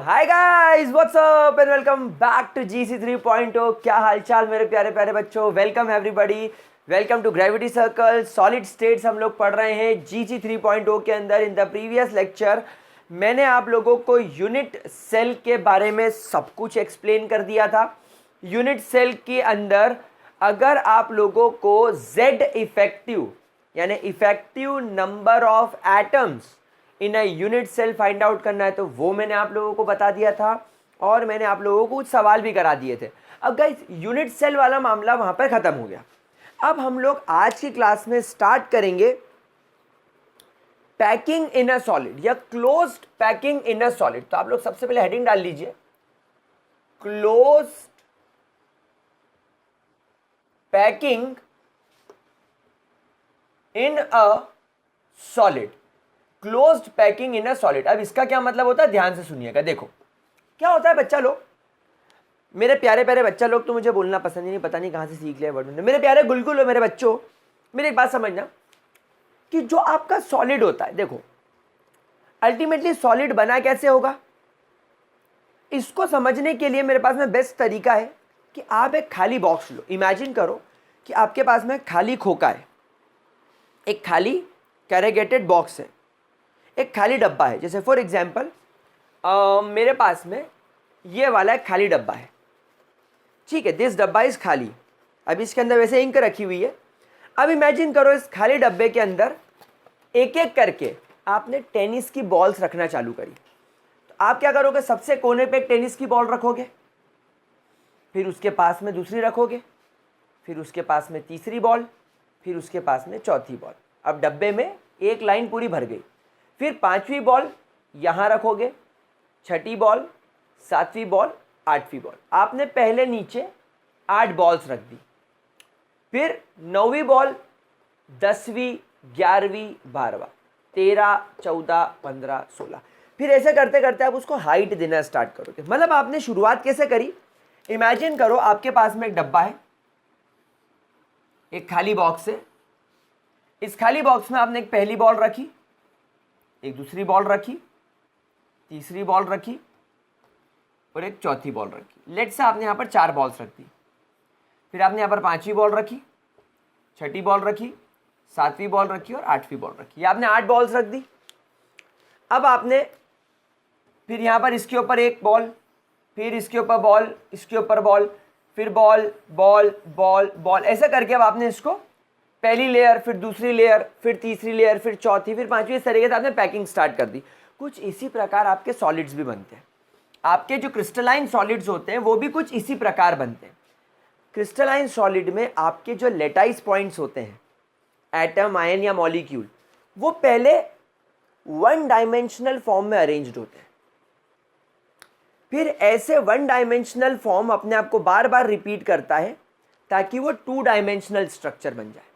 Hi guys, what's up and welcome back to GC 3.0। क्या हालचाल मेरे प्यारे प्यारे बच्चों। Welcome everybody, welcome to Gravity Circle. Solid states हम लोग पढ़ रहे हैं जीसी 3.0 के अंदर। इन द प्रीवियस लेक्चर मैंने आप लोगों को यूनिट सेल के बारे में सब कुछ एक्सप्लेन कर दिया था। यूनिट सेल के अंदर अगर आप लोगों को Z इफेक्टिव यानी effective number of atoms in a unit cell find out करना है तो वो मैंने आप लोगों को बता दिया था और मैंने आप लोगों को कुछ सवाल भी करा दिए थे। अब गाइस यूनिट सेल वाला मामला वहां पर खत्म हो गया। अब हम लोग आज की क्लास में स्टार्ट करेंगे पैकिंग इन अ सॉलिड या closed packing in a solid. तो आप लोग सबसे पहले हेडिंग डाल लीजिए, closed packing in a solid. Closed packing in a solid. अब इसका क्या मतलब होता है, ध्यान से सुनिएगा। देखो क्या होता है बच्चा लोग, मेरे प्यारे प्यारे बच्चा लोग, तो मुझे बोलना पसंद ही नहीं, पता नहीं कहां से सीख लिया वर्ड में। मेरे प्यारे गुलगुल हो मेरे बच्चों, मेरी एक बात समझना कि जो आपका सॉलिड होता है, देखो अल्टीमेटली सॉलिड बना कैसे होगा, इसको समझने के लिए मेरे पास में बेस्ट तरीका है कि आप एक खाली बॉक्स लो। इमेजिन करो कि आपके पास में खाली खोखा है, एक खाली कैरेगेटेड बॉक्स है, एक खाली डब्बा है। जैसे फॉर एग्जाम्पल मेरे पास में ये वाला एक खाली डब्बा है, ठीक है, दिस डब्बा इज खाली। अब इसके अंदर वैसे इंक रखी हुई है। अब इमेजिन करो इस खाली डब्बे के अंदर एक एक करके आपने टेनिस की बॉल्स रखना चालू करी। तो आप क्या करोगे, सबसे कोने पे एक टेनिस की बॉल रखोगे, फिर उसके पास में दूसरी रखोगे, फिर उसके पास में तीसरी बॉल, फिर उसके पास में चौथी बॉल। अब डब्बे में एक लाइन पूरी भर गई। फिर पांचवी बॉल यहां रखोगे, छठी बॉल, सातवीं बॉल, आठवीं बॉल। आपने पहले नीचे 8 बॉल्स रख दी। फिर 9वीं बॉल, 10वीं, 11वीं, 12वां, 13, 14, 15, 16। फिर ऐसे करते करते आप उसको हाइट देना स्टार्ट करोगे। मतलब आपने शुरुआत कैसे करी, इमेजिन करो आपके पास में एक डब्बा है, एक खाली बॉक्स है। इस खाली बॉक्स में आपने एक पहली बॉल रखी, एक दूसरी बॉल रखी, तीसरी बॉल रखी और एक चौथी बॉल रखी। लेट्स से आपने यहाँ पर 4 बॉल्स रख दी। फिर आपने यहाँ पर 5वीं बॉल रखी, छठी बॉल रखी, 7वीं बॉल रखी और 8वीं बॉल रखी। ये आपने 8 बॉल्स रख दी। अब आपने फिर यहाँ पर इसके ऊपर एक बॉल, फिर इसके ऊपर बॉल, इसके ऊपर बॉल, फिर बॉल बॉल बॉल बॉल, ऐसा करके अब आपने इसको पहली लेयर, फिर दूसरी लेयर, फिर तीसरी लेयर, फिर चौथी, फिर 5वीं, इस तरीके से आपने पैकिंग स्टार्ट कर दी। कुछ इसी प्रकार आपके सॉलिड्स भी बनते हैं। आपके जो क्रिस्टलाइन सॉलिड्स होते हैं वो भी कुछ इसी प्रकार बनते हैं। क्रिस्टलाइन सॉलिड में आपके जो लेटाइस पॉइंट्स होते हैं, एटम, आयन या मॉलिक्यूल, वो पहले 1 डायमेंशनल फॉर्म में अरेंज्ड होते हैं। फिर ऐसे 1 डायमेंशनल फॉर्म अपने आप को बार बार रिपीट करता है ताकि वो 2 डायमेंशनल स्ट्रक्चर बन जाए।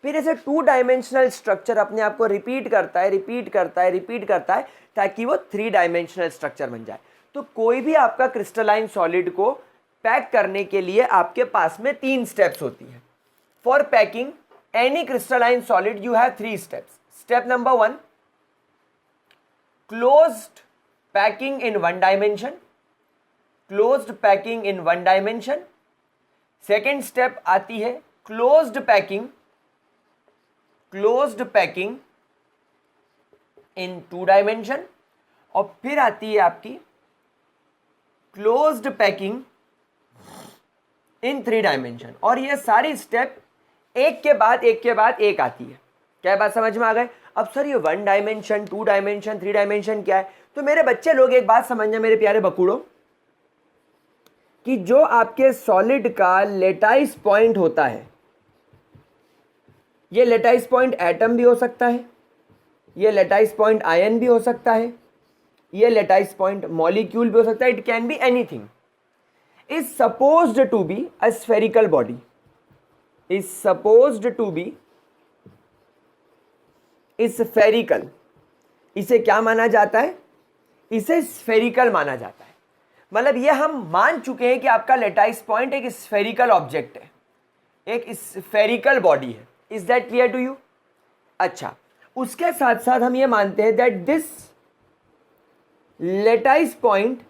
फिर ऐसे 2 डायमेंशनल स्ट्रक्चर अपने आप को रिपीट करता है, रिपीट करता है, रिपीट करता है ताकि वो 3 डायमेंशनल स्ट्रक्चर बन जाए। तो कोई भी आपका क्रिस्टलाइन सॉलिड को पैक करने के लिए आपके पास में 3 स्टेप्स होती हैं। For packing any crystalline solid you have 3 steps. Step number 1, closed packing in 1 dimension, closed packing in 1 dimension. Second step आती है क्लोज्ड पैकिंग, क्लोज्ड पैकिंग इन 2 डायमेंशन, और फिर आती है आपकी क्लोज्ड पैकिंग इन 3 डायमेंशन। और ये सारी स्टेप एक के बाद एक के बाद एक आती है। क्या बात समझ में आ गए? अब सर ये 1 डायमेंशन, 2 डायमेंशन, 3 डायमेंशन क्या है? तो मेरे बच्चे लोग एक बात समझना मेरे प्यारे बकुड़ो, कि जो आपके सॉलिड का लेटाइस पॉइंट होता है, ये लेटाइस पॉइंट एटम भी हो सकता है, ये लेटाइस पॉइंट आयन भी हो सकता है, ये लेटाइस पॉइंट मॉलिक्यूल भी हो सकता है, it can be anything, is supposed to be a spherical body, is supposed to be spherical. इसे क्या माना जाता है? इसे स्फेरिकल माना जाता है। मतलब ये हम मान चुके हैं कि आपका लेटाइस पॉइंट एक स्फेरिकल ऑब्जेक्ट है, एक स्फेरिकल बॉडी है। Is that clear to you? अच्छा, उसके साथ साथ हम ये मानते हैं that this lattice point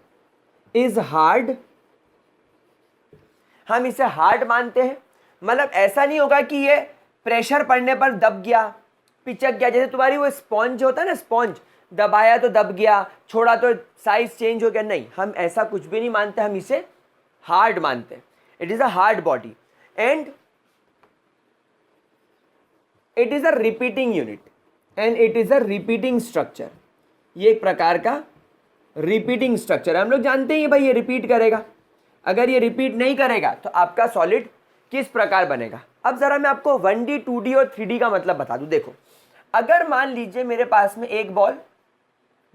is hard, हम इसे हार्ड मानते हैं। मतलब ऐसा नहीं होगा कि ये प्रेशर पड़ने पर दब गया, पिचक गया, जैसे तुम्हारी वो स्पॉन्ज होता है ना, स्पॉन्ज दबाया तो दब गया, छोड़ा तो साइज चेंज हो गया, नहीं, हम ऐसा कुछ भी नहीं मानते, हम इसे हार्ड मानते हैं। It is a hard body and it is a repeating unit and it is a repeating structure. ये एक प्रकार का रिपीटिंग स्ट्रक्चर है। हम लोग जानते हैं भाई ये रिपीट करेगा, अगर ये रिपीट नहीं करेगा तो आपका सॉलिड किस प्रकार बनेगा। अब जरा मैं आपको 1D 2D और 3D का मतलब बता दूं। देखो, अगर मान लीजिए मेरे पास में एक बॉल,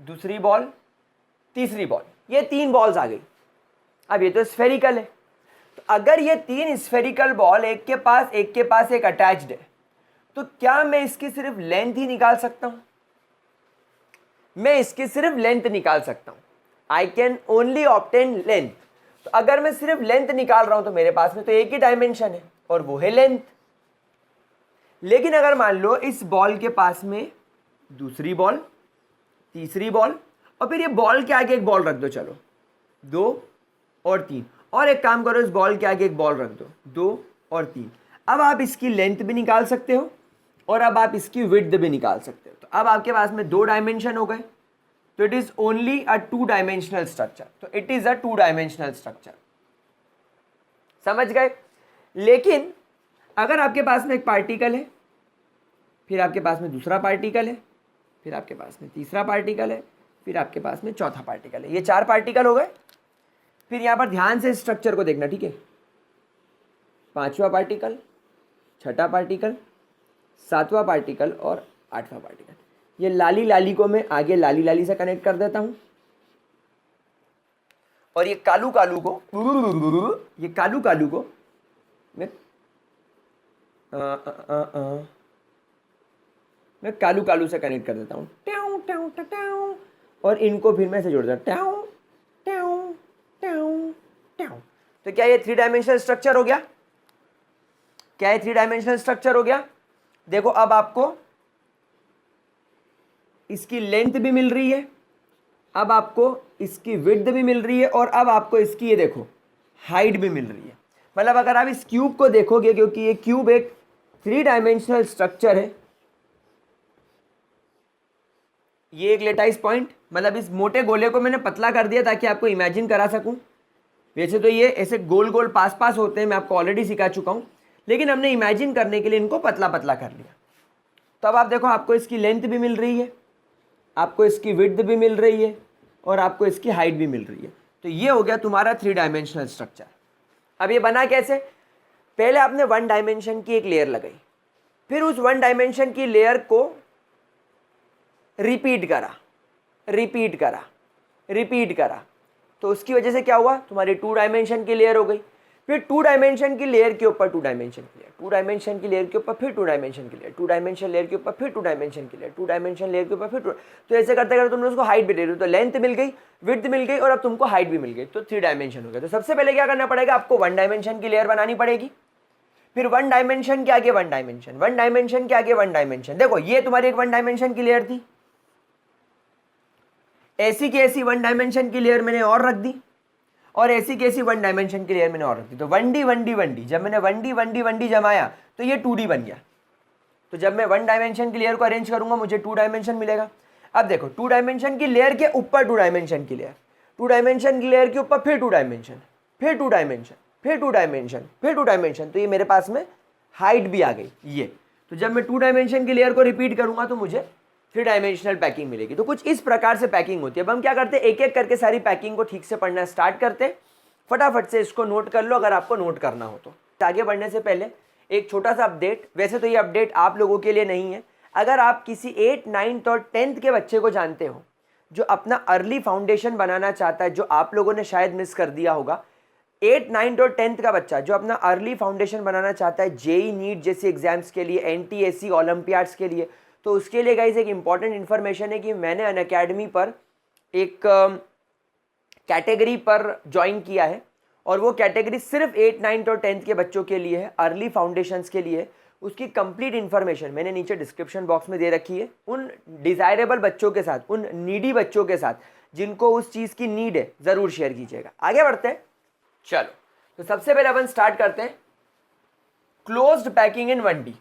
दूसरी बॉल, तीसरी बॉल, ये 3 बॉल्स आ गई। अब ये तो स्फेरिकल है, तो अगर ये 3 स्फेरिकल बॉल एक के पास एक अटैच्ड है, तो क्या मैं इसकी सिर्फ लेंथ ही निकाल सकता हूं? मैं इसकी सिर्फ लेंथ निकाल सकता हूं। I can only obtain length. तो अगर मैं सिर्फ लेंथ निकाल रहा हूं तो मेरे पास में तो एक ही डायमेंशन है और वो है लेंथ। लेकिन अगर मान लो इस बॉल के पास में दूसरी बॉल, तीसरी बॉल, और फिर ये बॉल के आगे एक बॉल रख दो, चलो 2 और 3, और एक काम करो, इस बॉल के आगे एक बॉल रख दो, 2 और 3। अब आप इसकी लेंथ भी निकाल सकते हो और अब आप इसकी विड्थ भी निकाल सकते हो। तो अब आपके पास में 2 डायमेंशन हो गए, तो it is only a 2 dimensional structure. तो it is a 2 dimensional structure, समझ गए। लेकिन अगर आपके पास में एक पार्टिकल है, फिर आपके पास में दूसरा पार्टिकल है, फिर आपके पास में तीसरा पार्टिकल है, फिर आपके पास में चौथा पार्टिकल है, ये 4 पार्टिकल हो गए। फिर यहां पर ध्यान से स्ट्रक्चर को देखना, ठीक है। 5वां पार्टिकल, 6ठा पार्टिकल, 7वां पार्टिकल और 8वां पार्टिकल। ये लाली लाली को मैं आगे लाली लाली से कनेक्ट कर देता हूं, और ये कालू कालू को, ये कालू कालू को मैं कालू कालू से कनेक्ट कर देता हूं, ट्याऊ ट्याऊ ट्याऊ, और इनको फिर मैं ऐसे जोड़ देता हूं, ट्याऊ ट्याऊ ट्याऊ ट्याऊ। तो क्या ये 3 डायमेंशनल स्ट्रक्चर हो गया? क्या ये 3 डायमेंशनल स्ट्रक्चर हो गया? देखो, अब आपको इसकी लेंथ भी मिल रही है, अब आपको इसकी विड्थ भी मिल रही है, और अब आपको इसकी ये देखो हाइट भी मिल रही है। मतलब अगर आप इस क्यूब को देखोगे, क्योंकि ये क्यूब एक 3 डायमेंशनल स्ट्रक्चर है, ये एक लेटाइस पॉइंट, मतलब इस मोटे गोले को मैंने पतला कर दिया ताकि आपको इमेजिन करा सकूं। वैसे तो ये ऐसे गोल गोल पास पास होते हैं, मैं आपको ऑलरेडी सिखा चुका हूं, लेकिन हमने इमेजिन करने के लिए इनको पतला पतला कर लिया। तो अब आप देखो, आपको इसकी लेंथ भी मिल रही है, आपको इसकी विड्थ भी मिल रही है, और आपको इसकी हाइट भी मिल रही है। तो ये हो गया तुम्हारा 3 डायमेंशनल स्ट्रक्चर। अब ये बना कैसे? पहले आपने 1 डायमेंशन की एक लेयर लगाई, फिर उस 1 डायमेंशन की लेयर को रिपीट करा, रिपीट करा, रिपीट करा, तो उसकी वजह से क्या हुआ, तुम्हारी 2 डायमेंशन की लेयर हो गई। फिर 2 डायमेंशन की लेयर के ऊपर 2 डायमेंशन की लेयर, 2 डायमेंशन की लेयर के ऊपर फिर 2 डायमेंशन की लेयर, 2 डायमेंशन लेयर के ऊपर फिर 2 डायमेंशन की लेयर, 2 डायमेंशन लेयर के ऊपर फिर 2। तो ऐसे करते करते तुमने उसको हाइट भी दे रहे हो, तो लेंथ मिल गई, विड्थ मिल गई, और अब तुमको हाइट भी मिल गई, तो 3 डायमेंशन हो गया। तो सबसे पहले क्या करना पड़ेगा, आपको 1 डायमेंशन की लेयर बनानी पड़ेगी, फिर 1 डायमेंशन के आगे 1 डायमेंशन, 1 डायमेंशन के आगे 1 डायमेंशन। देखो, ये तुम्हारी एक 1 डायमेंशन की लेयर थी, ऐसी की ऐसी 1 डायमेंशन की लेयर मैंने और रख दी, और ऐसी की ऐसी 1 डायमेंशन की लेयर मैंने और रख दी। तो 1D 1D 1D, जब मैंने 1D 1D 1D जमाया तो ये 2D बन गया। तो जब मैं 1 डायमेंशन की लेयर को अरेंज करूंगा, मुझे 2 डायमेंशन मिलेगा। अब देखो, 2 डायमेंशन की लेयर के ऊपर 2 डायमेंशन की लेयर, 2 डायमेंशन की लेयर के ऊपर फिर 2 डायमेंशन, फिर 2 डायमेंशन, फिर 2 डायमेंशन, फिर 2 डायमेंशन। तो ये मेरे पास में हाइट भी आ गई ये। तो जब मैं 2 डायमेंशन की लेयर को रिपीट करूंगा तो मुझे 3 डायमेंशनल पैकिंग मिलेगी। तो कुछ इस प्रकार से पैकिंग होती है। अब हम क्या करते हैं, एक एक करके सारी पैकिंग को ठीक से पढ़ना स्टार्ट करते हैं। फटाफट से इसको नोट कर लो अगर आपको नोट करना हो तो। आगे बढ़ने से पहले एक छोटा सा अपडेट, वैसे तो ये अपडेट आप लोगों के लिए नहीं है, अगर आप किसी 8, 9 और 10th के बच्चे को जानते हो जो अपना अर्ली फाउंडेशन बनाना चाहता है, जो आप लोगों ने शायद मिस कर दिया होगा, 8, 9 और 10th का बच्चा जो अपना अर्ली फाउंडेशन बनाना चाहता है जेई नीट जैसी एग्जाम्स के लिए, NTSC ओलंपियाड्स के लिए, तो उसके लिए गाइस एक इंपॉर्टेंट इन्फॉर्मेशन है कि मैंने अनअकैडमी पर एक कैटेगरी पर ज्वाइन किया है, और वो कैटेगरी सिर्फ 8, 9 और 10th के बच्चों के लिए है, अर्ली फाउंडेशंस के लिए। उसकी कंप्लीट इन्फॉर्मेशन मैंने नीचे डिस्क्रिप्शन बॉक्स में दे रखी है। उन डिज़ायरेबल बच्चों के साथ, उन नीडी बच्चों के साथ जिनको उस चीज़ की नीड है ज़रूर शेयर कीजिएगा। आगे बढ़ते हैं, चलो। तो सबसे पहले अपन स्टार्ट करते हैं क्लोज्ड पैकिंग इन 1D।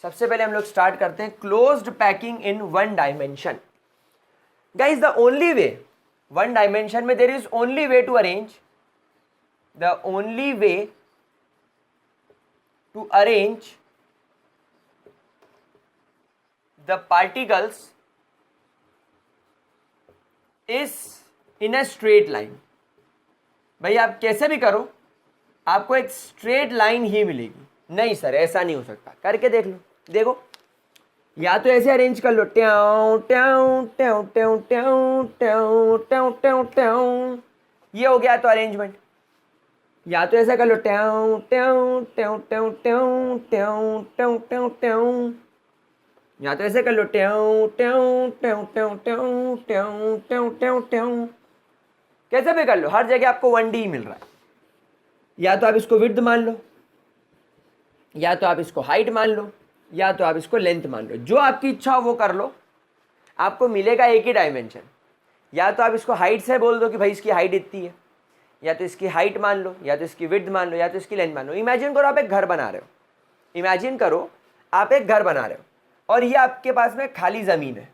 सबसे पहले हम लोग स्टार्ट करते हैं closed packing in 1 dimension. Guys, the only way 1 dimension में there is only way to arrange, the only way to arrange the particles is in a straight line। भाई आप कैसे भी करो आपको एक स्ट्रेट लाइन ही मिलेगी। नहीं सर ऐसा नहीं हो सकता, करके देख लो। देखो, या तो ऐसे अरेंज कर लो, ट्याऊ ट्याऊ ट्याऊ ट्याऊ ट्याऊ ट्याऊ ट्याऊ ट्याऊ ट्याऊ, ये हो गया तो अरेंजमेंट। या तो ऐसा कर लो, ट्याऊ ट्याऊ ट्याऊ ट्याऊ ट्याऊ ट्याऊ ट्याऊ ट्याऊ ट्याऊ, या तो ऐसे कर लो, ट्याऊ ट्याऊ ट्याऊ ट्याऊ ट्याऊ ट्याऊ ट्याऊ ट्याऊ ट्याऊ। कैसे भी कर लो, हर जगह आपको 1D मिल रहा है। या तो आप इसको विड्थ मान लो, या तो आप इसको हाइट मान लो, या तो आप इसको लेंथ मान लो, जो आपकी इच्छा हो वो कर लो, आपको मिलेगा एक ही डायमेंशन। या तो आप इसको हाइट से बोल दो कि भाई इसकी हाइट इतनी है, या तो इसकी हाइट मान लो, या तो इसकी विड्थ मान लो, या तो इसकी लेंथ मान लो। इमेजिन करो आप एक घर बना रहे हो, इमेजिन करो आप एक घर बना रहे हो और ये आपके पास में खाली ज़मीन है,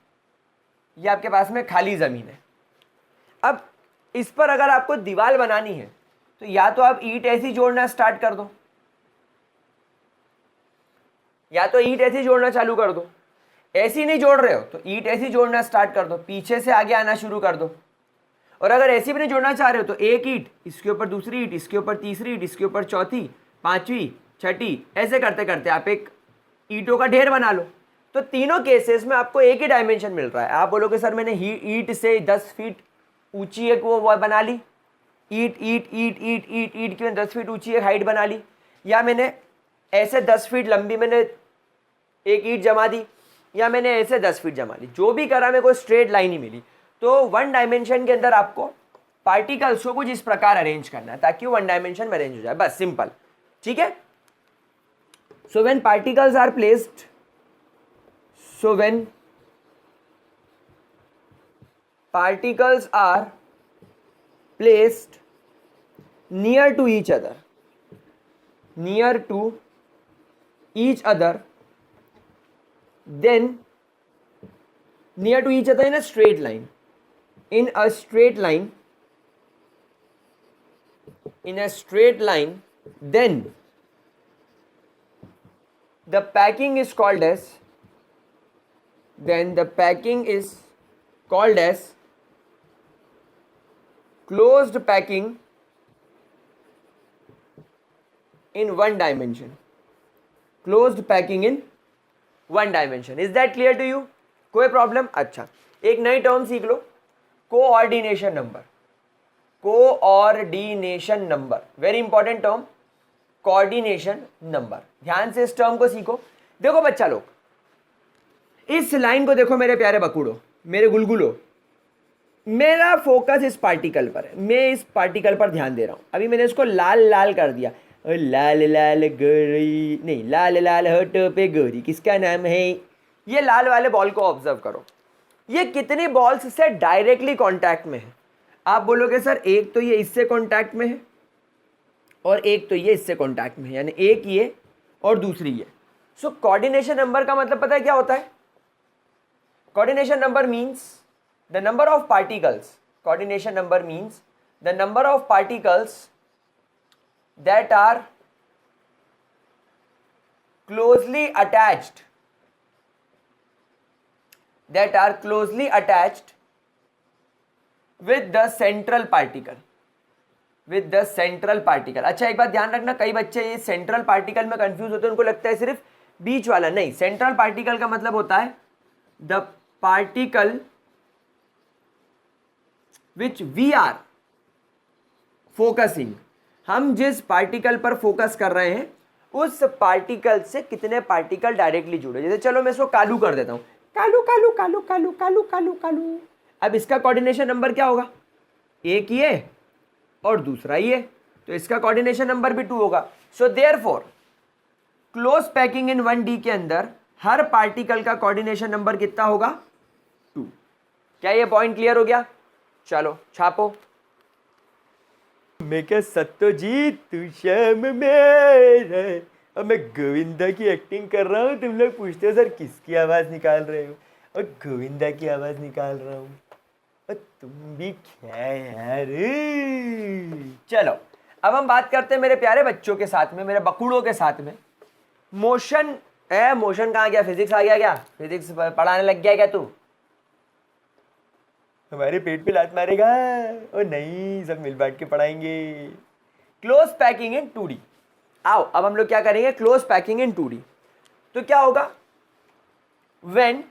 ये आपके पास में खाली ज़मीन है। अब इस पर अगर आपको दीवार बनानी है तो या तो आप ईंट ऐसी जोड़ना स्टार्ट कर दो, या तो ईंट ऐसी जोड़ना चालू कर दो। ऐसी नहीं जोड़ रहे हो तो ईंट ऐसी जोड़ना स्टार्ट कर दो, पीछे से आगे आना शुरू कर दो। और अगर ऐसी भी नहीं जोड़ना चाह रहे हो तो एक ईंट, इसके ऊपर दूसरी ईंट, इसके ऊपर तीसरी ईंट, इसके ऊपर चौथी, पांचवी, छठी, ऐसे करते करते आप एक ईंटों का ढेर बना लो। तो तीनों केसेस में आपको एक ही डायमेंशन मिल रहा है। आप बोलोगे सर मैंने ईंट से 10 फीट ऊंची एक वो बना ली, ईंट ईंट ईंट ईंट ईंट ईंट की 10 फीट ऊंची एक हाइट बना ली, या मैंने ऐसे 10 फीट लंबी मैंने एक ईंट जमा दी, या मैंने ऐसे 10 फीट जमा दी। जो भी करा मेरे को स्ट्रेट लाइन ही मिली। तो 1 डायमेंशन के अंदर आपको पार्टिकल्स को कुछ इस प्रकार अरेंज करना है ताकि 1 डायमेंशन में अरेंज हो जाए, बस सिंपल। ठीक है। So when particles are placed, so when particles are placed near to each other, near to each other, then near to each other in a straight line, in a straight line, in a straight line, then the packing is called as, then the packing is called as closed packing in 1 dimension, closed packing in 1 dimension। is that clear to you? कोई problem? अच्छा, एक नई term सीख लो, coordination number. Coordination number, very important term, coordination number. ध्यान से इस term को सीखो। देखो बच्चा लोग, इस लाइन को देखो मेरे प्यारे बकुड़ो, मेरे गुलगुलो, मेरा फोकस इस पार्टिकल पर है, मैं इस पार्टिकल पर ध्यान दे रहा हूं। अभी मैंने इसको लाल लाल कर दिया, और लाल लाल गोरी नहीं, लाल लाल होठों पे गोरी किसका नाम है। ये लाल वाले बॉल को ऑब्जर्व करो, ये कितनी बॉल्स से डायरेक्टली कांटेक्ट में है। आप बोलोगे सर एक तो ये इससे कांटेक्ट में है और एक तो ये इससे कांटेक्ट में है, यानी एक ये और दूसरी ये। सो कोऑर्डिनेशन नंबर का मतलब पता है क्या होता है? Coordination number means the number of particles, coordination number means the number of particles that are closely attached, that are closely attached with the central particle, with the central particle। अच्छा एक बात ध्यान रखना, कई बच्चे ये सेंट्रल पार्टिकल में confuse होते हैं, उनको लगता है सिर्फ बीच वाला। नहीं, सेंट्रल पार्टिकल का मतलब होता है the particle which we are focusing। हम जिस पार्टिकल पर फोकस कर रहे हैं उस पार्टिकल से कितने पार्टिकल डायरेक्टली जुड़े। जैसे चलो मैं इसको कालू कर देता हूं, कालू कालू कालू कालू कालू कालू कालू। अब इसका कोऑर्डिनेशन नंबर क्या होगा? एक ये और दूसरा ये, तो इसका कोऑर्डिनेशन नंबर भी 2 होगा। सो देयरफॉर क्लोज पैकिंग इन 1D के अंदर हर पार्टिकल का कोऑर्डिनेशन नंबर कितना होगा? 2। क्या ये पॉइंट क्लियर हो गया? चलो छापो। मैं क्या सत्यजीत तू श्याम मेरा, अब मैं गोविंदा की एक्टिंग कर रहा हूँ, तुम लोग पूछते हो सर किसकी आवाज निकाल रहे हो, और गोविंदा की आवाज निकाल रहा हूँ। और तुम भी क्या यार। चलो अब हम बात करते हैं मेरे प्यारे बच्चों के साथ में, मेरे बकुड़ों के साथ में। मोशन है, मोशन कहाँ गया? फिजिक्स आ गया क्या? फिजिक्स पढ़ाने लग गया क्या तू? हमारे पेट पे लात मारेगा? ओ नहीं, सब मिल बांट के पढ़ाएंगे। Close packing in 2D। आओ अब हम लोग क्या करेंगे, क्लोज पैकिंग इन 2D। तो क्या होगा, when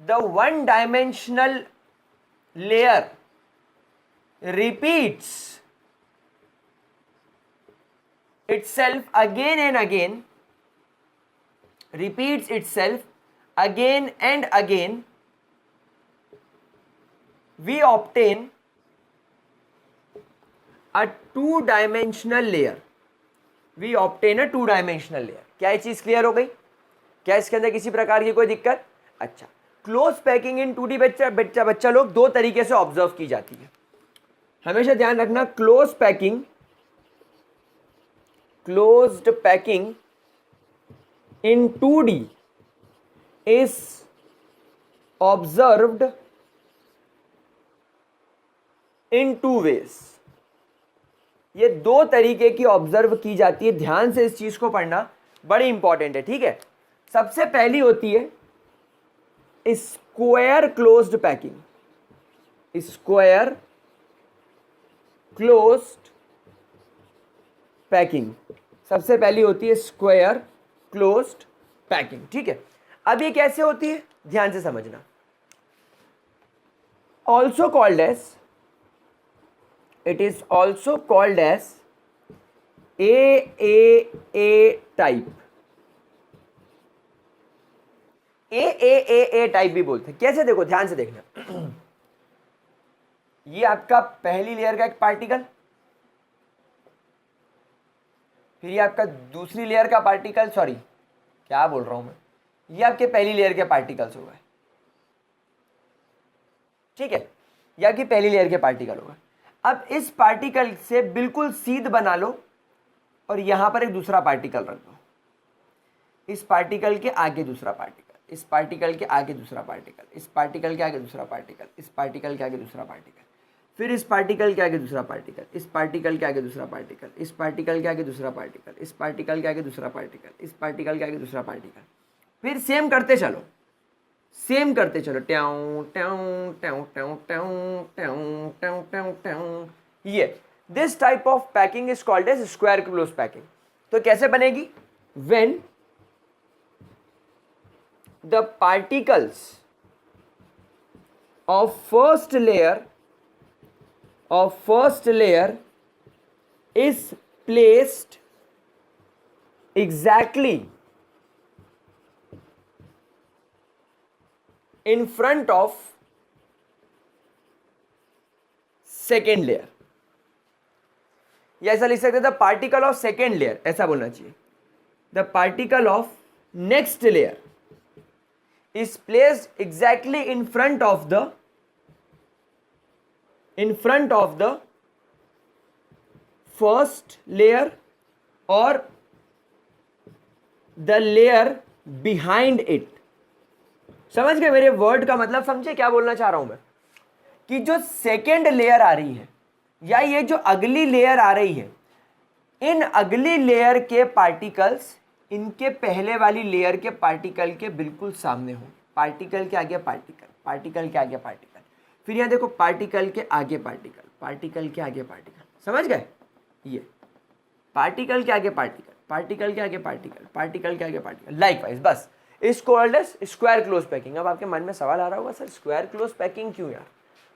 the one dimensional layer repeats itself again and again, repeats itself again and again, we obtain a two-dimensional layer. We obtain a two-dimensional layer. क्या ये चीज क्लियर हो गई? क्या इसके अंदर किसी प्रकार की कोई दिक्कत? अच्छा, क्लोज पैकिंग इन 2D बच्चा लोग दो तरीके से ऑब्जर्व की जाती है, हमेशा ध्यान रखना। Closed packing in 2D is observed in 2 ways. ये दो तरीके की ऑब्जर्व की जाती है, ध्यान से इस चीज को पढ़ना, बड़ी इंपॉर्टेंट है, ठीक है। सबसे पहली होती है square closed packing. Square closed packing सबसे पहली होती है, स्क्वायर क्लोज्ड पैकिंग, ठीक है। अब ये कैसे होती है, ध्यान से समझना। Also called as, it is also called as A type. A type भी बोलते हैं। कैसे, देखो ध्यान से देखना। ये आपका पहली लेयर का एक पार्टिकल, फिर ये आपका दूसरी लेयर का पार्टिकल, सॉरी क्या बोल रहा हूं मैं, ये आपके पहली लेयर के पार्टिकल्स हो गए, ठीक है, ये आपकी पहली लेयर के पार्टिकल हो गए। अब इस पार्टिकल से बिल्कुल सीध बना लो और यहां पर एक दूसरा पार्टिकल रख दो। इस पार्टिकल के आगे दूसरा पार्टिकल, इस पार्टिकल के आगे दूसरा पार्टिकल, इस पार्टिकल के आगे दूसरा पार्टिकल, इस पार्टिकल के आगे दूसरा पार्टिकल, फिर इस पार्टिकल के आगे दूसरा पार्टिकल, इस पार्टिकल के आगे दूसरा पार्टिकल, इस पार्टिकल के आगे दूसरा पार्टिकल, इस पार्टिकल के आगे दूसरा पार्टिकल, इस पार्टिकल के आगे दूसरा पार्टिकल, फिर सेम करते चलो, सेम करते चलो, ट्याऊं ट्याऊं ट्याऊं ट्याऊं ट्याऊं ट्याऊं ट्याऊं ट्याऊं ट्याऊं। ये this type of packing is called as square close packing. तो कैसे बनेगी, when the particles of first layer is placed exactly in front of second layer, या ऐसा लिख सकते थे पार्टिकल ऑफ सेकेंड लेयर, ऐसा बोलना चाहिए। The particle of next layer is placed exactly in front of the first layer और the layer behind it. समझ गए मेरे वर्ड का मतलब, समझे क्या बोलना चाह रहा हूं मैं, कि जो सेकेंड लेयर आ रही है या ये जो अगली लेयर आ रही है, इन अगली लेयर के पार्टिकल्स इनके पहले वाली लेयर के पार्टिकल के बिल्कुल सामने हो। पार्टिकल के आगे पार्टिकल, पार्टिकल के आगे पार्टिकल, फिर यहां देखो पार्टिकल के आगे पार्टिकल, पार्टिकल के आगे पार्टिकल। समझ गए, ये पार्टिकल के आगे पार्टिकल, पार्टिकल के आगे पार्टिकल, पार्टिकल के आगे पार्टिकल, लाइकवाइज। बस is called as square close packing. अब आपके मन में सवाल आ रहा होगा, सर स्क्वायर क्लोज पैकिंग क्यों यार,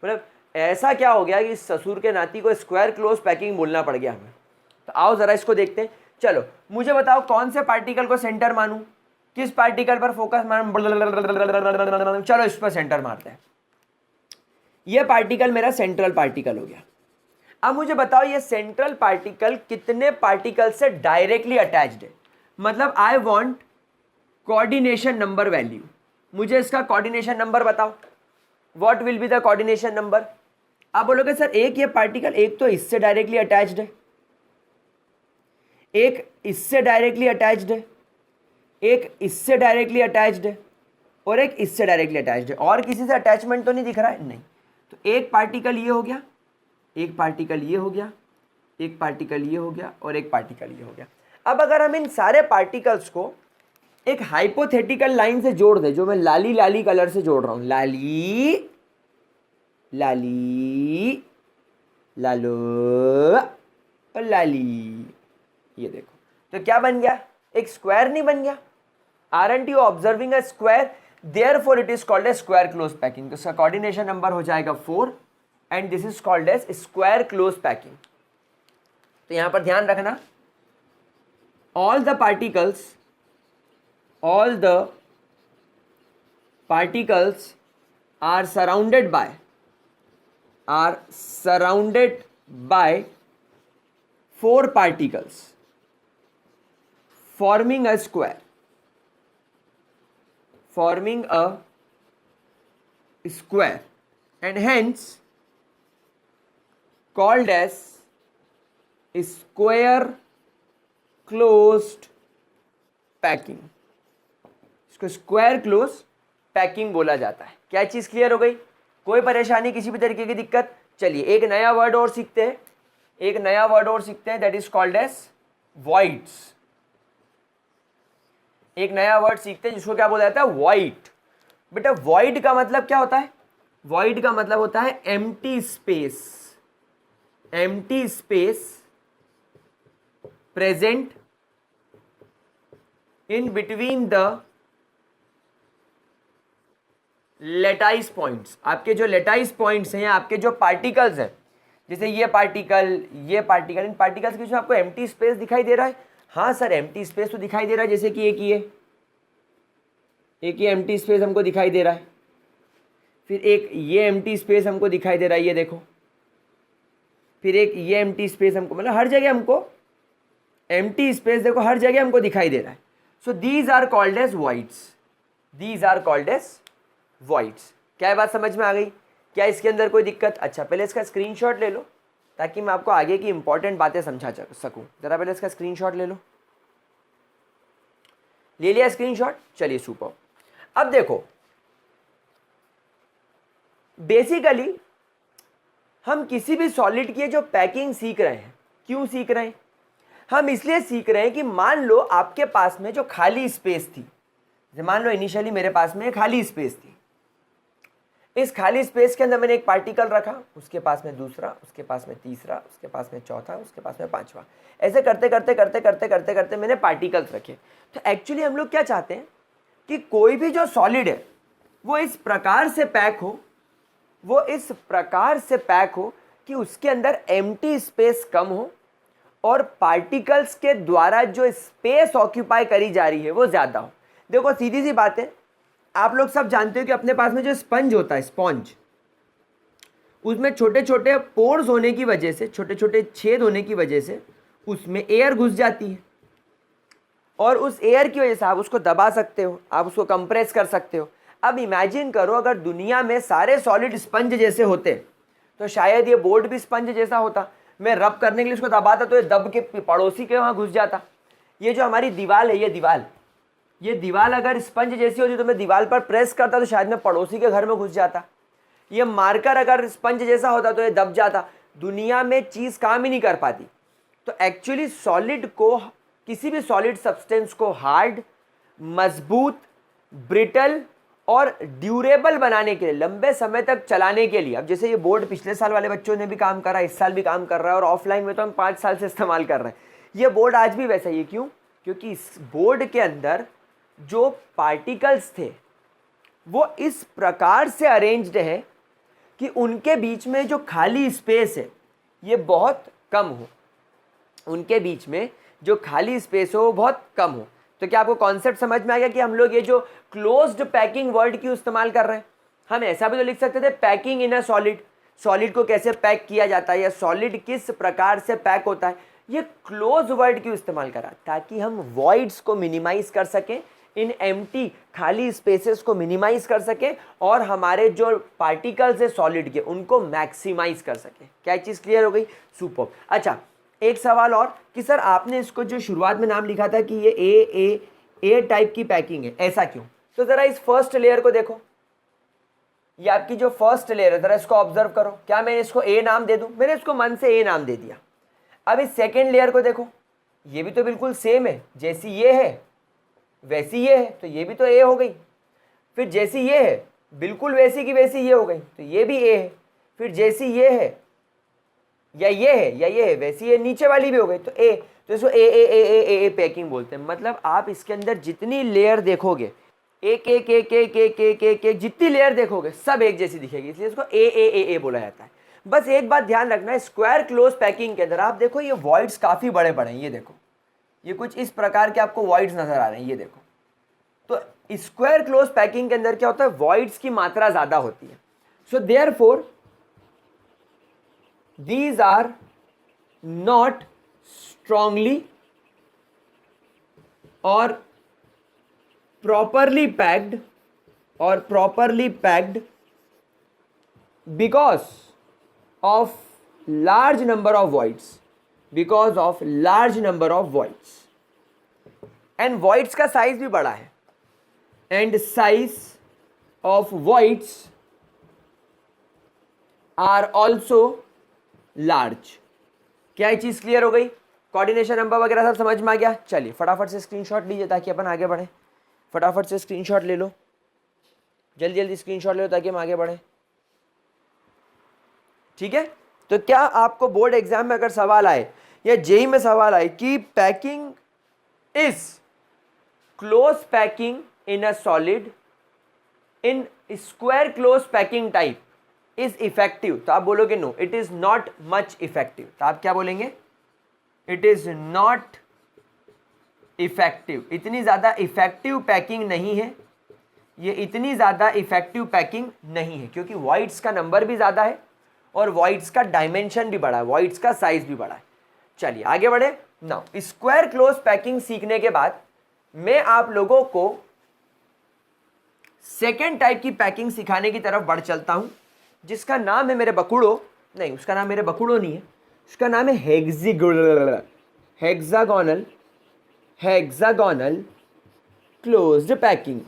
मतलब ऐसा क्या हो गया कि ससुर के नाती को स्क्वायर क्लोज पैकिंग बोलना पड़ गया हमें। तो आओ जरा इसको देखते हैं। चलो मुझे बताओ कौन से पार्टिकल को सेंटर मानूं, किस पार्टिकल पर फोकस मारूं, चलो इस पर सेंटर मारते हैं। ये पार्टिकल मेरा सेंट्रल पार्टिकल हो गया। अब मुझे बताओ ये सेंट्रल पार्टिकल कितने पार्टिकल से डायरेक्टली अटैच्ड है, मतलब I want coordination number value. मुझे इसका कोऑर्डिनेशन नंबर बताओ। What will be the coordination number? आप बोलोगे सर एक ये पार्टिकल, एक तो इससे डायरेक्टली अटैच्ड है, एक इससे डायरेक्टली अटैच्ड है, एक इससे डायरेक्टली अटैच्ड है और एक इससे डायरेक्टली अटैच्ड है, और किसी से अटैचमेंट तो नहीं दिख रहा है? नहीं। तो एक पार्टिकल ये हो गया, एक पार्टिकल ये हो गया, एक पार्टिकल ये हो गया और एक पार्टिकल ये हो गया। अब अगर हम इन सारे पार्टिकल्स को एक हाइपोथेटिकल लाइन से जोड़ दें, जो मैं लाली लाली कलर से जोड़ रहा हूं, लाली लाली लालो और लाली, ये देखो, तो क्या बन गया? एक स्क्वायर नहीं बन गया? Aren't you observing a square? Therefore it is called a square close packing. तो इसका कोऑर्डिनेशन नंबर हो जाएगा 4 and this is called as square close packing. तो यहां पर ध्यान रखना, all the particles are surrounded by 4 particles forming a square, and hence called as square closed packing. इसको स्क्वायर क्लोज पैकिंग बोला जाता है। क्या चीज क्लियर हो गई? कोई परेशानी, किसी भी तरीके की दिक्कत? चलिए एक नया वर्ड और सीखते हैं, एक नया वर्ड और सीखते हैं, that is called as voids. एक नया वर्ड सीखते हैं जिसको क्या बोला जाता है? वॉइड। बेटा वॉइड का मतलब क्या होता है? वॉइड का मतलब होता है empty space, empty space present in between the lattice points. आपके जो लेटाइस पॉइंट्स हैं, आपके जो पार्टिकल्स हैं, जैसे ये पार्टिकल, इन पार्टिकल्स के बीच में आपको एम्प्टी स्पेस दिखाई दे रहा है? हाँ सर एम्प्टी स्पेस तो दिखाई दे रहा है, जैसे कि एक ये एम्प्टी स्पेस हमको दिखाई दे रहा है, फिर एक ये एम्प्टी स्पेस हमको दिखाई दे रहा है, ये देखो, फिर एक ये एम्प्टी स्पेस हमको, मतलब हर जगह हमको एम्प्टी स्पेस देखो हर जगह हमको दिखाई दे रहा है। So these are called as voids. These are called as voids. क्या बात समझ में आ गई? क्या इसके अंदर कोई दिक्कत? अच्छा पहले इसका स्क्रीनशॉट ले लो ताकि मैं आपको आगे की इंपॉर्टेंट बातें समझा सकूं। जरा पहले इसका स्क्रीनशॉट ले लो। ले लिया स्क्रीनशॉट? चलिए सुपर। अब देखो बेसिकली हम किसी भी सॉलिड की जो पैकिंग सीख रहे हैं, क्यों सीख रहे हैं? हम इसलिए सीख रहे हैं कि मान लो आपके पास में जो खाली स्पेस थी, मान लो इनिशियली मेरे पास में खाली स्पेस थी, इस खाली स्पेस के अंदर मैंने एक पार्टिकल रखा, उसके पास में दूसरा, उसके पास में तीसरा, उसके पास में चौथा, उसके पास में पांचवा, ऐसे करते करते करते करते करते करते मैंने पार्टिकल्स रखे। तो एक्चुअली हम लोग क्या चाहते हैं कि कोई भी जो सॉलिड है वो इस प्रकार से पैक हो, वो इस प्रकार से पैक हो कि उसके अंदर एम्प्टी स्पेस कम हो और पार्टिकल्स के द्वारा जो स्पेस ऑक्यूपाई करी जा रही है वो ज़्यादा हो। देखो सीधी सी बात है, आप लोग सब जानते हो कि अपने पास में जो स्पंज होता है, स्पॉन्ज, उसमें छोटे छोटे पोर्स होने की वजह से, छोटे छोटे छेद होने की वजह से उसमें एयर घुस जाती है और उस एयर की वजह से आप उसको दबा सकते हो, आप उसको कंप्रेस कर सकते हो। अब इमेजिन करो अगर दुनिया में सारे सॉलिड स्पंज जैसे होते तो शायद ये बोर्ड भी स्पंज जैसा होता। मैं रब करने के लिए उसको दबाता तो ये दब के पड़ोसी के वहाँ घुस जाता। ये जो हमारी दीवार है, ये दीवार अगर स्पंज जैसी होती तो मैं दीवार पर प्रेस करता तो शायद मैं पड़ोसी के घर में घुस जाता। ये मार्कर अगर स्पंज जैसा होता तो ये दब जाता। दुनिया में चीज़ काम ही नहीं कर पाती। तो एक्चुअली सॉलिड को, किसी भी सॉलिड सब्सटेंस को हार्ड, मजबूत, ब्रिटल और ड्यूरेबल बनाने के लिए, लंबे समय तक चलाने के लिए, अब जैसे ये बोर्ड पिछले साल वाले बच्चों ने भी काम करा, इस साल भी काम कर रहा है और ऑफलाइन में तो हम 5 साल से इस्तेमाल कर रहे हैं। ये बोर्ड आज भी वैसा ही है। क्यों? क्योंकि इस बोर्ड के अंदर जो पार्टिकल्स थे वो इस प्रकार से अरेंज्ड है कि उनके बीच में जो खाली स्पेस है ये बहुत कम हो, उनके बीच में जो खाली स्पेस हो वो बहुत कम हो। तो क्या आपको कॉन्सेप्ट समझ में आ गया कि हम लोग ये जो क्लोज्ड पैकिंग वर्ड क्यों इस्तेमाल कर रहे हैं? हम ऐसा भी तो लिख सकते थे packing in a solid, solid को कैसे पैक किया जाता है या सॉलिड किस प्रकार से पैक होता है। ये क्लोज वर्ड क्यों इस्तेमाल करा? ताकि हम वॉइड्स को मिनिमाइज कर सकें इन एम्प्टी खाली स्पेसेस को मिनिमाइज कर सके और हमारे जो पार्टिकल्स है सॉलिड के उनको मैक्सिमाइज कर सके। क्या चीज़ क्लियर हो गई? सुपर। अच्छा, एक सवाल और कि सर आपने इसको जो शुरुआत में नाम लिखा था कि ये ए टाइप की पैकिंग है, ऐसा क्यों? तो ज़रा इस फर्स्ट लेयर को देखो, ये आपकी जो फर्स्ट लेयर है, ज़रा इसको ऑब्जर्व करो। क्या मैं इसको ए नाम दे दूँ? मैंने इसको मन से ए नाम दे दिया। अब इस सेकेंड लेयर को देखो, ये भी तो बिल्कुल सेम है, जैसी ये है वैसी ये है, तो ये भी तो ए हो गई। फिर जैसी ये है बिल्कुल वैसी की वैसी ये हो गई, तो ये भी ए है। फिर जैसी ये है या ये है या ये है वैसी ये नीचे वाली भी हो गई, तो ए। तो इसको ए ए ए ए ए ए पैकिंग बोलते हैं। मतलब आप इसके अंदर जितनी लेयर देखोगे, एक एक एक एक एक एक एक एक जितनी लेयर देखोगे सब एक जैसी दिखेगी, इसलिए इसको ए ए ए ए बोला जाता है। बस एक बात ध्यान रखना है, स्क्वायर क्लोज पैकिंग के अंदर आप देखो ये वॉइड्स काफ़ी बड़े बड़े हैं। ये देखो, ये कुछ इस प्रकार के आपको वॉइड्स नजर आ रहे हैं, ये देखो। तो स्क्वायर क्लोज पैकिंग के अंदर क्या होता है, वॉइड्स की मात्रा ज़्यादा होती है। So therefore these are not strongly or properly packed because of large number of voids, and voids का साइज भी बड़ा है, and size of voids are also large. क्या ये चीज़ क्लियर हो गई? कोऑर्डिनेशन नंबर वगैरह सब समझ में आ गया? चलिए फटाफट से स्क्रीनशॉट लीजिए ताकि अपन आगे बढ़ें। फटाफट से स्क्रीनशॉट ले लो, जल्दी जल्दी स्क्रीनशॉट ले लो ताकि हम आगे बढ़ें। ठीक है, तो क्या आपको बोर्ड एग्जाम में अगर सवाल आए या जेई में सवाल आए कि packing is close packing in a solid in square close packing type is effective, तो आप बोलोगे no, it is not much effective. तो आप क्या बोलेंगे? इट इज नॉट इफेक्टिव, इतनी ज़्यादा इफेक्टिव पैकिंग नहीं है, ये इतनी ज़्यादा इफेक्टिव पैकिंग नहीं है, क्योंकि वॉइड्स का नंबर भी ज़्यादा है और वॉइड्स का डायमेंशन भी बड़ा है, वॉइड्स का साइज भी बड़ा है। चलिए आगे बढ़े। नाउ स्क्वायर क्लोज पैकिंग सीखने के बाद मैं आप लोगों को सेकेंड टाइप की पैकिंग सिखाने की तरफ बढ़ चलता हूं, जिसका नाम है मेरे बकुड़ो, नहीं उसका नाम मेरे बकुड़ो नहीं है, उसका नाम है हेक्सागोनल क्लोज्ड पैकिंग।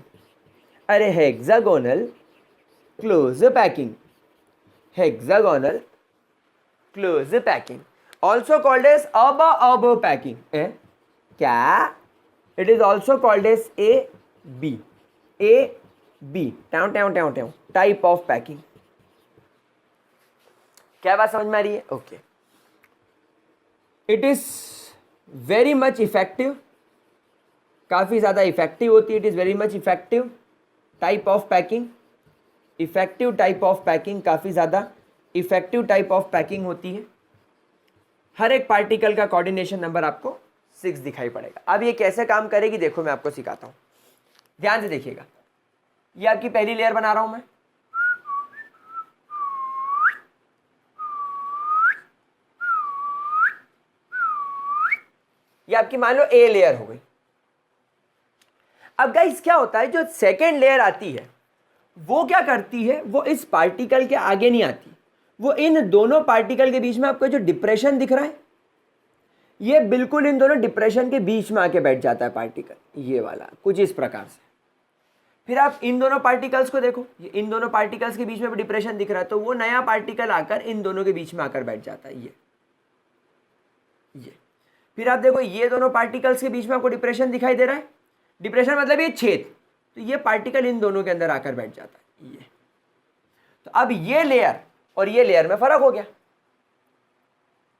अरे hexagonal closed packing also called as अब पैकिंग। क्या? It is also called as A B type of packing. क्या बात समझ में आ रही है? Okay. It is very much effective, काफ़ी ज़्यादा इफेक्टिव होती है। It is very much effective type of packing, effective type of packing, काफ़ी ज़्यादा इफेक्टिव टाइप ऑफ पैकिंग होती है। हर एक पार्टिकल का कोऑर्डिनेशन नंबर आपको 6 दिखाई पड़ेगा। अब ये कैसे काम करेगी देखो, मैं आपको सिखाता हूँ, ध्यान से देखिएगा। ये आपकी पहली लेयर बना रहा हूँ मैं, ये आपकी मान लो ए लेयर हो गई। अब गाइस क्या होता है, जो सेकेंड लेयर आती है वो क्या करती है, वो इस पार्टिकल के आगे नहीं आती, वो इन दोनों पार्टिकल के बीच में आपको जो डिप्रेशन दिख रहा है, ये बिल्कुल इन दोनों डिप्रेशन के बीच में आके बैठ जाता है पार्टिकल, ये वाला कुछ इस प्रकार से। फिर आप इन दोनों पार्टिकल्स को देखो, ये इन दोनों पार्टिकल्स के बीच में डिप्रेशन दिख रहा है, तो वो नया पार्टिकल आकर इन दोनों के बीच में आकर बैठ जाता है, ये। फिर आप देखो ये दोनों पार्टिकल्स के बीच में आपको डिप्रेशन दिखाई दे रहा है, डिप्रेशन मतलब ये छेद, तो ये पार्टिकल इन दोनों के अंदर आकर बैठ जाता है, ये। तो अब ये लेयर और ये लेयर में फर्क हो गया,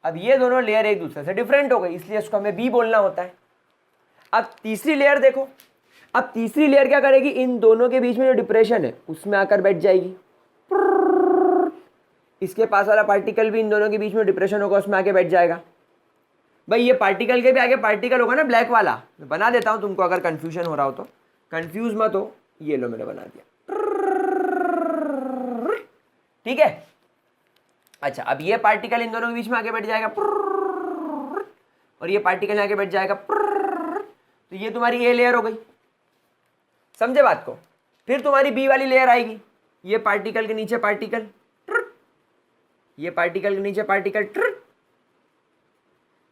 अब ये दोनों लेयर एक दूसरे से डिफरेंट हो गई, इसलिए इसको हमें बी बोलना होता है। अब तीसरी लेयर देखो, अब तीसरी लेयर क्या करेगी, इन दोनों के बीच में जो डिप्रेशन है उसमें आकर बैठ जाएगी, इसके पास वाला पार्टिकल भी इन दोनों के बीच में डिप्रेशन होगा, उसमें आके बैठ जाएगा। भाई ये पार्टिकल के भी आगे पार्टिकल होगा ना ब्लैक वाला, मैं बना देता हूं तुमको, अगर कंफ्यूजन हो रहा हो तो कंफ्यूज मत हो, ये लो मैंने बना दिया, ठीक है। अच्छा, अब ये पार्टिकल इन दोनों के बीच में आके बैठ जाएगा और ये पार्टिकल आके बैठ जाएगा, तो ये तुम्हारी ए लेयर हो गई। समझे बात को। फिर तुम्हारी बी वाली लेयर आएगी, ये पार्टिकल के नीचे पार्टिकल, ये पार्टिकल के नीचे पार्टिकल,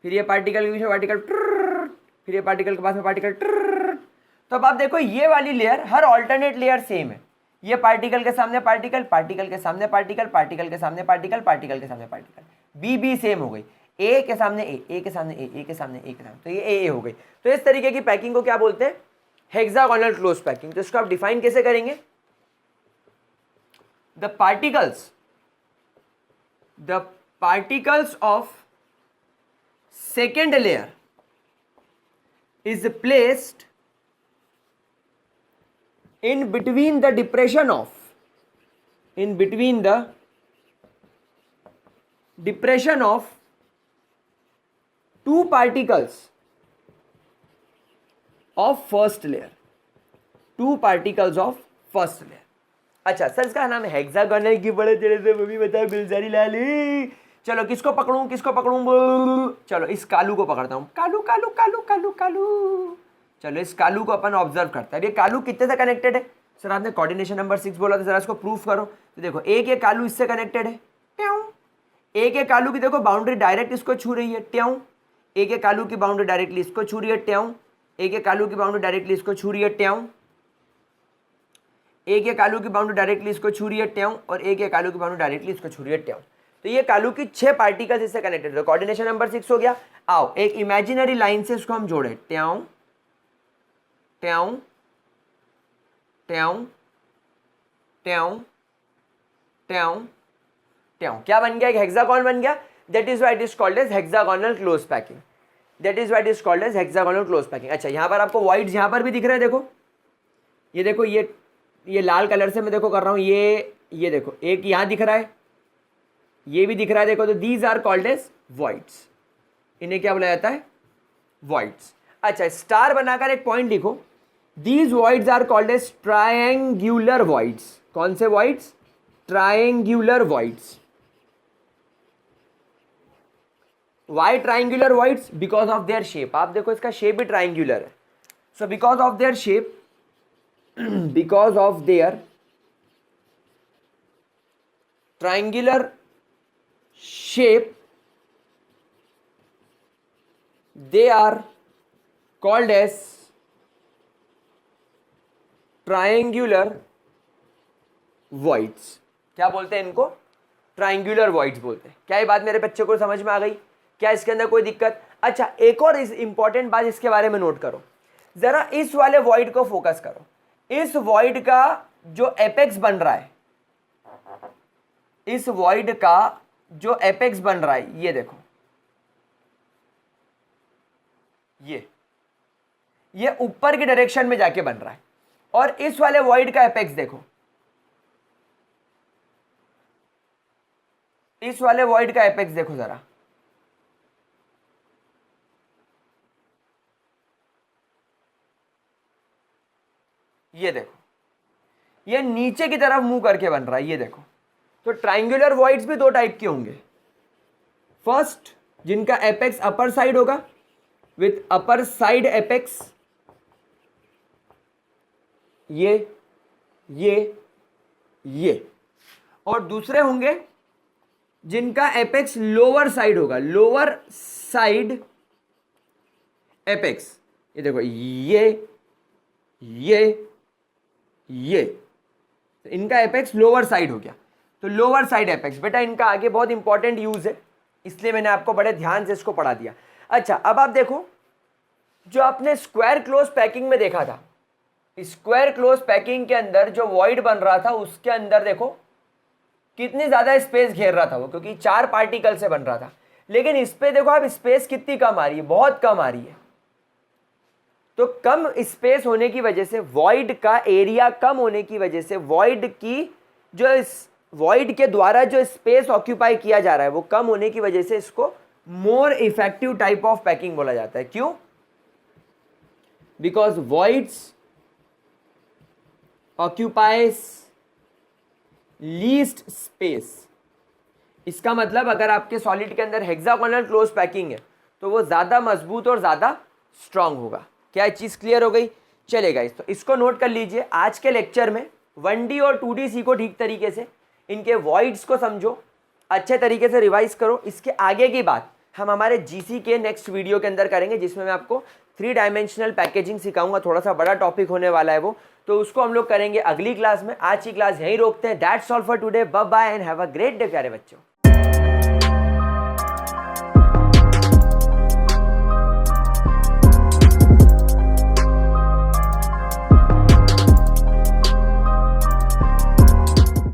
फिर ये पार्टिकल के नीचे पार्टिकल, फिर ये पार्टिकल के पास में पार्टिकल। तो अब आप देखो ये वाली लेयर, हर ऑल्टरनेट लेयर सेम है। ये पार्टिकल के सामने पार्टिकल, पार्टिकल के सामने पार्टिकल, पार्टिकल के सामने पार्टिकल, पार्टिकल के सामने पार्टिकल, बी सेम हो गई, ए के सामने ए के सामने ए के सामने ए के सामने, तो ये ए हो गई। तो इस तरीके की पैकिंग को क्या बोलते हैं? Hexagonal close packing. तो इसको आप डिफाइन कैसे करेंगे? The particles of second layer is placed in between the depression of two particles of first layer, अच्छा सर इसका नाम है हेक्सागोनल की बड़े तेरे से मम्मी बता बिलजारी लाली। चलो किसको पकड़ूं, चलो इस कालू को पकड़ता हूं, कालू कालू कालू कालू कालू। चलो इस कालू को अपन ऑब्जर्व करते हैं। ये कालू कितने से कनेक्टेड है? सर आपने कोऑर्डिनेशन नंबर 6 बोला था, जरा इसको प्रूफ करो। तो देखो एक ये कालू इससे कनेक्टेड है, ट्याऊ। एक ये कालू की देखो बाउंड्री डायरेक्ट इसको छू रही है, ट्याऊ। एक ये कालू की बाउंड्री डायरेक्टली इसको छू रही है, ट्याऊ। एक ये कालू की बाउंड्री डायरेक्टली इसको छू रही है, ट्याऊ। एक ये कालू की बाउंड्री डायरेक्टली इसको छू रही है, ट्याऊ। और एक ये कालू की बाउंड्री डायरेक्टली इसको छू रही है, ट्याऊ। तो ये कालू की 6 पार्टिकल्स इससे कनेक्टेड है। कोऑर्डिनेशन नंबर 6 हो गया। आओ एक इमेजिनरी लाइन से इसको हम जोड़े, ट्याऊ ट्याऊ ट्याऊ ट्याऊ ट्याऊ ट्याऊ। क्या बन गया? एक हेक्सागोन बन गया। That is why it is called as hexagonal close packing. अच्छा यहाँ पर आपको व्हाइट्स यहाँ पर भी दिख रहे हैं, देखो ये देखो, ये लाल कलर से मैं देखो कर रहा हूँ, ये देखो एक यहाँ दिख रहा है, ये भी दिख रहा है, देखो। तो these are called as voids. इन्हें क्या बोला जाता है? वॉइड्स। अच्छा स्टार बनाकर एक पॉइंट लिखो, these voids are called as triangular voids. कौन से voids? Triangular voids. Why triangular voids? Because of their shape. आप देखो इसका शेप भी ट्रायंगुलर है। So because of their shape, because of their triangular shape, they are called as triangular voids। क्या बोलते हैं इनको? ट्राइंगुलर voids बोलते हैं। क्या ये बात मेरे बच्चे को समझ में आ गई? क्या इसके अंदर कोई दिक्कत? अच्छा एक और इंपॉर्टेंट बात इसके बारे में नोट करो, जरा इस वाले void को फोकस करो। इस void का जो एपेक्स बन रहा है, इस void का जो एपेक्स बन रहा है, ये देखो, ये ऊपर की डायरेक्शन में जाके बन रहा है। और इस वाले void का एपेक्स देखो, इस वाले void का एपेक्स देखो जरा, ये देखो, ये नीचे की तरफ मुंह करके बन रहा है, ये देखो। तो ट्राइंगुलर वॉइड्स भी दो टाइप के होंगे। फर्स्ट, जिनका एपेक्स अपर साइड होगा विथ अपर साइड एपेक्स, ये। और दूसरे होंगे जिनका एपेक्स लोअर साइड होगा, लोअर साइड एपेक्स। ये देखो, ये तो इनका एपेक्स लोअर साइड हो गया। तो लोअर साइड एपेक्स बेटा इनका आगे बहुत इंपॉर्टेंट यूज है, इसलिए मैंने आपको बड़े ध्यान से इसको पढ़ा दिया। अच्छा अब आप देखो, जो आपने स्क्वायर क्लोज पैकिंग में देखा था, स्क्वायर क्लोज पैकिंग के अंदर जो वॉइड बन रहा था, उसके अंदर देखो कितनी ज्यादा स्पेस घेर रहा था वो, क्योंकि 4 पार्टिकल से बन रहा था। लेकिन इस पे देखो आप, स्पेस कितनी कम आ रही है, बहुत कम आ रही है। तो कम स्पेस होने की वजह से, वॉइड का एरिया कम होने की वजह से, वॉइड की जो इस वॉइड के द्वारा जो स्पेस ऑक्यूपाई किया जा रहा है वो कम होने की वजह से इसको more effective type of packing बोला जाता है। क्यों? Because voids occupies least space. इसका मतलब अगर आपके सॉलिड के अंदर हेक्सागोनल क्लोज पैकिंग है तो वो ज्यादा मजबूत और ज्यादा स्ट्रांग होगा। क्या चीज क्लियर हो गई? चलिए गाइस, तो इसको नोट कर लीजिए। आज के लेक्चर में 1D और 2D सीखो ठीक तरीके से, इनके वॉइड्स को समझो, अच्छे तरीके से रिवाइज करो। इसके आगे की बात हम हमारे जीसी के नेक्स्ट वीडियो के अंदर करेंगे, जिसमें मैं आपको 3 डायमेंशनल पैकेजिंग सिखाऊंगा। थोड़ा सा बड़ा टॉपिक होने वाला है वो, तो उसको हम लोग करेंगे अगली क्लास में। आज की क्लास यहीं रोकते हैं। That's all for today, bye bye and have a great day प्यारे बच्चों।